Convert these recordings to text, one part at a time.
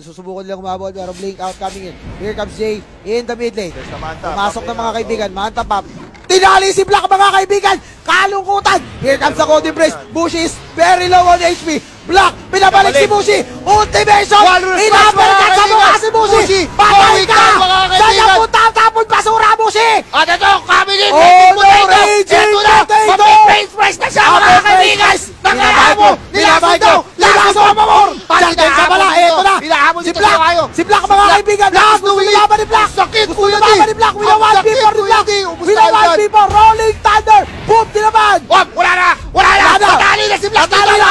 susubukan nilang umabot, pero blink out coming in. Here comes Jay in the mid lane. Pumasok na mga kaibigan, Manta Pop. Tinali si Black mga kaibigan! Kalungkutan! Here comes the Golden Brace. Bushi is very low on HP. Black, pinabalik si Bushi! Ultimation! Inapercut sa mukha si Bushi! Patay ka! Saan ang punta? Tapon basura, Bushi! At ito, coming in! Oh no, Raging Potato! Mapipage price na siya mga kaibigan! Nakahabol! Nilason daw! Nilason ang pamor! Diyan ka pala! Eto na! Hinahabol Si dito Black! sa kayo! Si Black mga kaibigan! Gusto nilaban ni Black! Sakit! Gusto nilaban ni Black! Wila 1v4 ni Black! Wila 1v4! Rolling Thunder! Boom! Nilaban! Wala na! Wala na! Natali na si Black! Natali na!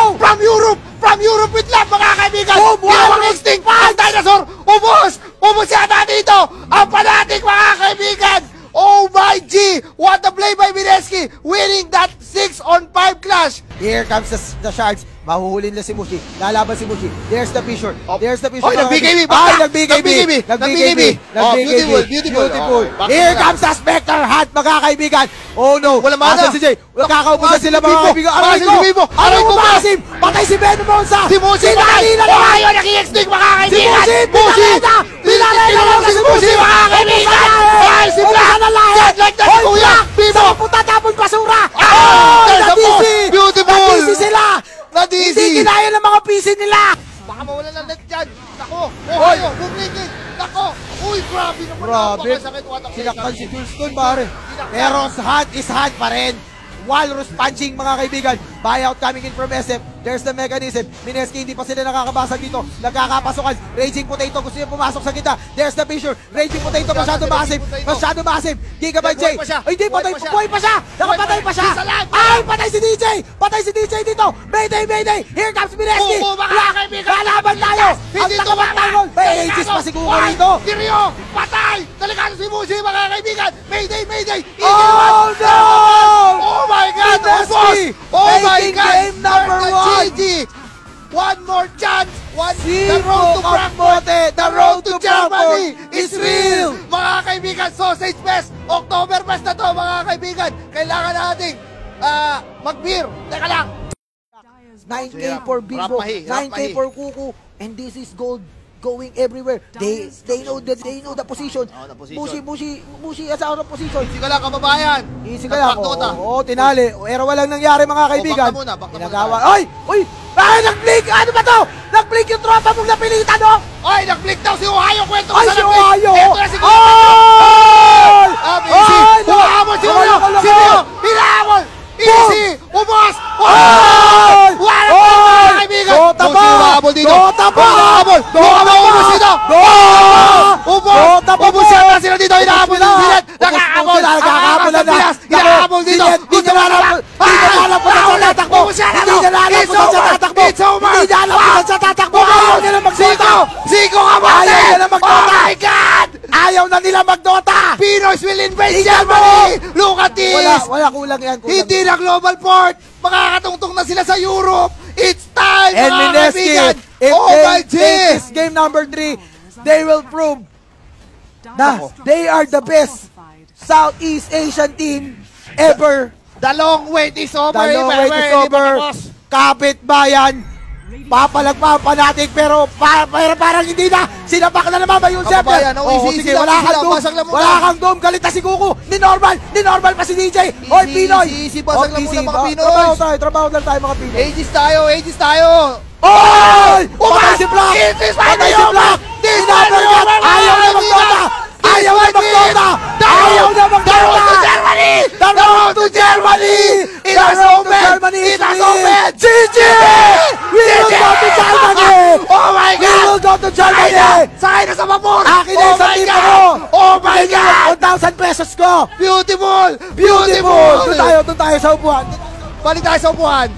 From Europe! From Europe with love mga kaibigan! Boom! Ginawang instinct! Ang dinosaur! Ubus! Ubus yata dito! Ang fanatic mga kaibigan! Oh my G! What a play by Mineski! Winning that 6-on-5 clash! Here comes the shards. Mahuhulin na si Mushi. Lalaban si Mushi. There's the Fissure. There's the Fissure. Oy, nag-BKB! Ay, nag-BKB! Beautiful! Here comes the Spectre Hunt, mga kaibigan! Oh no! Wala mana! Asan si Jay? Kakaupo na sila mga kaibigan! Aray ko! Aray ko masim! Patay si Venom Monza! Si Mushi! Sinali na lang! Ayaw nag-i-extinct mga Si kaibigan! Mushi! Pinarena! Pinarena lang si Mushi mga kaibigan! Ay, si Black! Dead like that, kuya! Bibo! Sa puta tapon basura! Oh! Na-DC! Beautiful! Na-DC sila! Na-DC! Hindi kinaya ng mga PC nila! Baka mawala ng net dyan! Nako! Ohio! Bumlikid! Nako! Uy! Grabe naman! Grabe! Napakasakit! What a Sinaktan si Jules pare. Pero hot is hot pa rin. Walrus punching mga kaibigan. Buyout coming in from SF. There's the mechanism. Mineski hindi pa sila nakakabasag dito. Nagkakapasokan. Raging Potato gusto niya pumasok sa kita. There's the Fissure. Raging Potato masyado massive. Masyado massive. Gigabyte J. Ay hindi patay. Buhay pa siya. Nakapatay pa siya. Ay patay si DJ. Patay si DJ dito. Mayday Mayday. Here comes Mineski. Lalaban tayo. Ang takabat may ages pa siguro rito. Kiryo! Patay! Delikado si Mushi mga kaibigan! Mayday! Mayday! Oh no! Oh my God! Mineski Oh my making God! game number 1. GG! One more chance! The road to Frankfurt! The road to Germany is real! Mga kaibigan, Sausage Fest! October Fest na to mga kaibigan! Kailangan nating mag-beer! Teka lang! 9K for Bingo, 9K for Kuku, and this is gold going everywhere. They know the position. Mushi as out of position. Easy ka lang, kababayan! Easy ka lang. Oo, tinali. Pero walang nangyari mga kaibigan. Pinagawa. Ay! Uy! Ay, nag-blink! Ano ba to? Nag-blink yung tropa mong napilitan, no? Ay, nag-blink daw si Ohio! Kwento Ay, si Ohio! Ito na si Ay! Easy! Humahabol si Ohio! Si Ohio! Hinahabol! Easy! Ubos! Ay! Wala po mga kaibigan! Dota pa! Humahabol dito! Dota pa! Humahabol! Ubos dito! Ubos! Ubos yata sila dito! Hinahabol din sila! Nakakahabol! Nakakahabol na! Hinahabol dito! Hindi na alam kung saan tatakbo! Hindi na alam kung saan tatakbo! Hindi na alam kung saan tatakbo! Ayaw nila mag-Dota! Zico ka ba? Ayaw nila mag-Dota! Oh my God! Ayaw na nila mag-Dota! Pinoys will invade Germany! Look at this! Wala kulang yan. Hindi na global port! Makakatungtong na sila sa Europe! It's time, And mga Mineski, kaibigan! if Oh my they G! take this game number 3, they will prove na they are the best Southeast Asian team ever. The long wait is over! The long wait is over. Kapit bayan. Papalagpahan pa natin pero parang hindi na. Sinapak na naman ba yung Kababayan, sige, wala kang doom. Wala kang doom. Kalita si Kuku. Ni normal pa si DJ. Hoy, Pinoy. Easy, basag lang muna mga Pinoy. Trabaho lang tayo mga Pinoy. Ages tayo! Oy! Patay si Black! Patay si Black! Inapercut! Ayaw na mag-Dota! Ayaw na mag-Dota! Ayaw na mag-Dota! The road to Germany! It has opened! It has opened! GG! We will go to Germany! Oh my We God! will go to Germany! Sakay na sa vapor! Akin na sa team ko! Oh my God! 1,000 pesos ko! Beautiful! Doon tayo sa upuan! Balik tayo sa upuan!